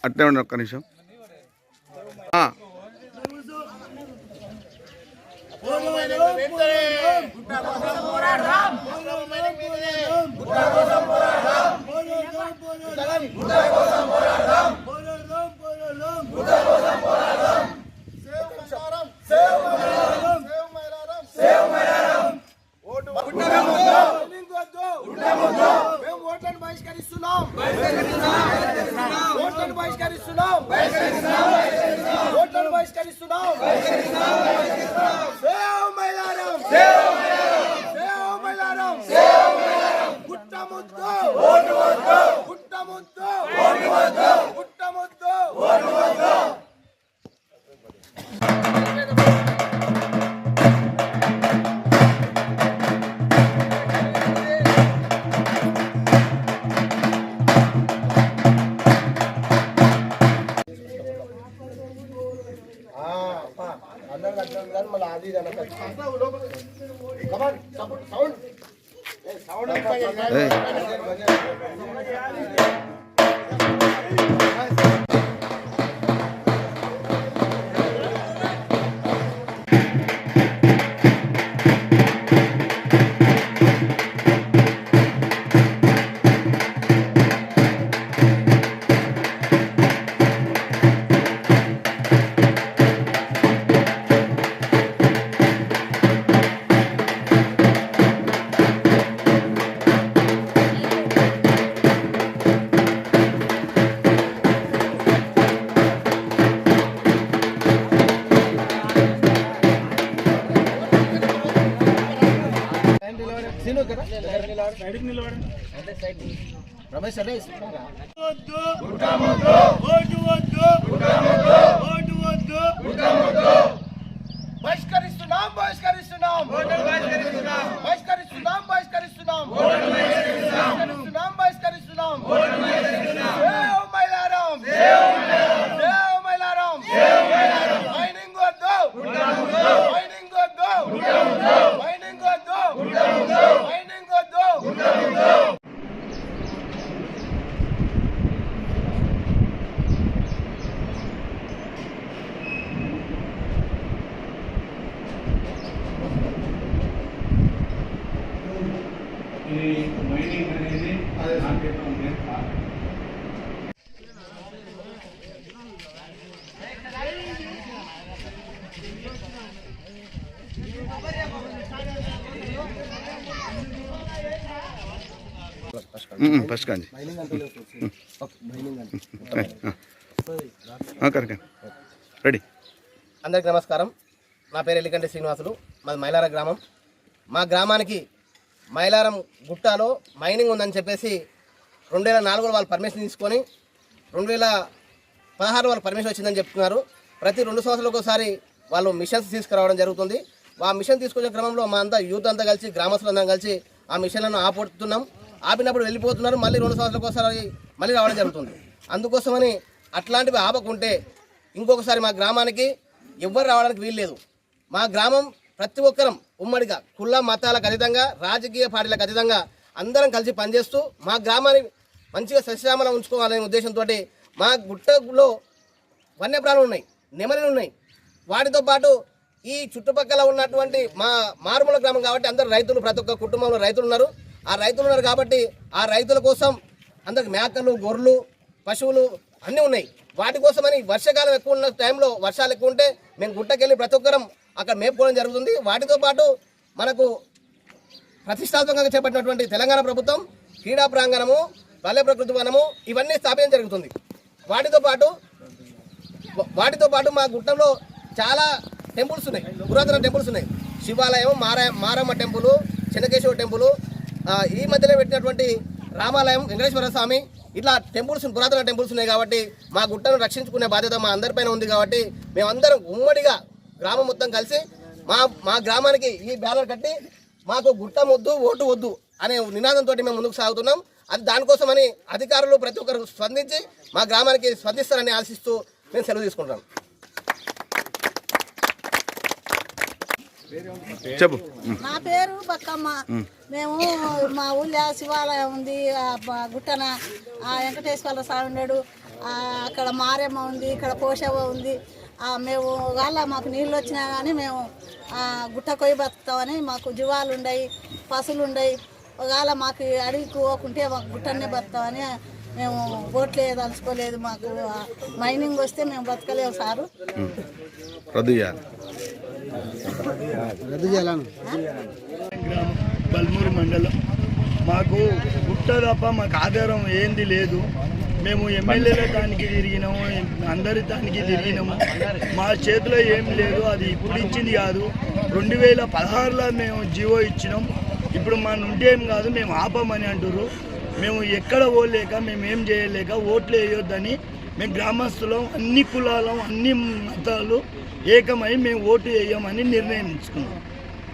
అట్లే ఉండి ఒక్క నిమిషం. రెడీ. అందరికీ నమస్కారం. నా పేరు ఎల్లికంటి శ్రీనివాసులు. మాది మైలారం గ్రామం. మా గ్రామానికి మైలారం గుట్టాలో మైనింగ్ ఉందని చెప్పేసి 2004లో వాళ్ళు పర్మిషన్ తీసుకొని 2016 వాళ్ళు పర్మిషన్ వచ్చిందని చెప్తున్నారు. ప్రతి 2 సంవత్సరాలకు ఒకసారి వాళ్ళు మిషన్స్ తీసుకురావడం జరుగుతుంది. ఆ మిషన్ తీసుకొచ్చే క్రమంలో మా అంతా యూత్ అంతా కలిసి గ్రామస్తులందరం కలిసి ఆ మిషన్లను ఆపుతున్నాం. ఆపినప్పుడు వెళ్ళిపోతున్నారు, మళ్ళీ 2 సంవత్సరాలకు ఒకసారి మళ్ళీ రావడం జరుగుతుంది. అందుకోసమని అట్లాంటివి ఆపకుంటే ఇంకొకసారి మా గ్రామానికి ఎవ్వరు రావడానికి వీల్లేదు. మా గ్రామం ప్రతి ఒక్కరం ఉమ్మడిగా కుల మతాలకు అతీతంగా రాజకీయ పార్టీలకు అతీతంగా అందరం కలిసి పనిచేస్తూ మా గ్రామాన్ని మంచిగా సస్యశ్యామలం ఉంచుకోవాలనే ఉద్దేశంతో మా గుట్టలో వన్యప్రాణులు ఉన్నాయి, నెమలిలు ఉన్నాయి. వాటితో పాటు ఈ చుట్టుపక్కల ఉన్నటువంటి మా మారుమూల గ్రామం కాబట్టి అందరు రైతులు, ప్రతి ఒక్క కుటుంబంలో రైతులు ఉన్నారు. ఆ రైతులు ఉన్నారు కాబట్టి ఆ రైతుల కోసం అందరికి మేకలు, గొర్రెలు, పశువులు అన్నీ ఉన్నాయి. వాటి కోసమని వర్షాకాలం ఎక్కువ ఉన్న టైంలో వర్షాలు ఎక్కువ ఉంటే మేము గుట్టకెళ్ళి ప్రతి ఒక్కరం అక్కడ మేపుకోవడం జరుగుతుంది. వాటితో పాటు మనకు ప్రతిష్టాత్మకంగా చేపట్టినటువంటి తెలంగాణ ప్రభుత్వం క్రీడా ప్రాంగణము, పల్లె ప్రకృతి వనము ఇవన్నీ స్థాపించడం జరుగుతుంది. వాటితో పాటు మా గుట్టంలో చాలా టెంపుల్స్ ఉన్నాయి, పురాతన టెంపుల్స్ ఉన్నాయి. శివాలయం, మారమ్మ టెంపుల్, చెన్నకేశవ టెంపుల్, ఈ మధ్యలో పెట్టినటువంటి రామాలయం, వెంకటేశ్వర స్వామి, ఇట్లా టెంపుల్స్, పురాతన టెంపుల్స్ ఉన్నాయి. కాబట్టి మా గుట్టను రక్షించుకునే బాధ్యత మా అందరిపైన ఉంది. కాబట్టి మేమందరం ఉమ్మడిగా గ్రామం మొత్తం కలిసి మా గ్రామానికి ఈ బ్యానర్ కట్టి మాకు గుట్ట వద్దు, ఓటు వద్దు అనే నినాదంతో మేము ముందుకు సాగుతున్నాం. అది దానికోసమని అధికారులు ప్రతి ఒక్కరు స్పందించి మా గ్రామానికి స్పందిస్తారని ఆశిస్తూ మేము సెలవు తీసుకుంటాం. చెప్పు. నా పేరు బక్కమ్మ. మేము మా ఊళ్ళో శివాలయం ఉంది, గుట్టన వెంకటేశ్వర స్వామి ఉన్నాడు, అక్కడ మారేమ్మ ఉంది, ఇక్కడ పోషవ ఉంది. మేము వాళ్ళ మాకు నీళ్ళు వచ్చినా కానీ మేము గుట్ట కొయ్యి బతుకుతామని మాకు జీవాలు ఉన్నాయి, పశువులు ఉన్నాయి. ఒకవేళ మాకు అడవికి పోకుంటే మాకు గుట్టనే బతుకుతామని మేము ఓట్లే తలుచుకోలేదు. మాకు మైనింగ్ వస్తే మేము బతకలేము సారు. రద్దు చేయాలని బల్మూరు మండలం. మాకు గుట్ట తప్ప మాకు ఆధారం ఏంది లేదు. మేము ఎమ్మెల్యేల దానికి తిరిగినాము, అందరి దానికి తిరిగినాము. మా చేతిలో ఏం లేదు. అది ఇప్పుడు ఇచ్చింది కాదు, 2016లో మేము జీవో ఇచ్చినాం. ఇప్పుడు మా నుండి ఏం కాదు, మేము ఆపమని అంటారు. మేము ఎక్కడ పోలేక, మేము ఏం చేయలేక ఓట్లు వేయొద్దని మేము గ్రామస్తులం, అన్ని కులాలం, అన్ని మతాలు ఏకమై మేము ఓటు వేయమని నిర్ణయించుకున్నాం.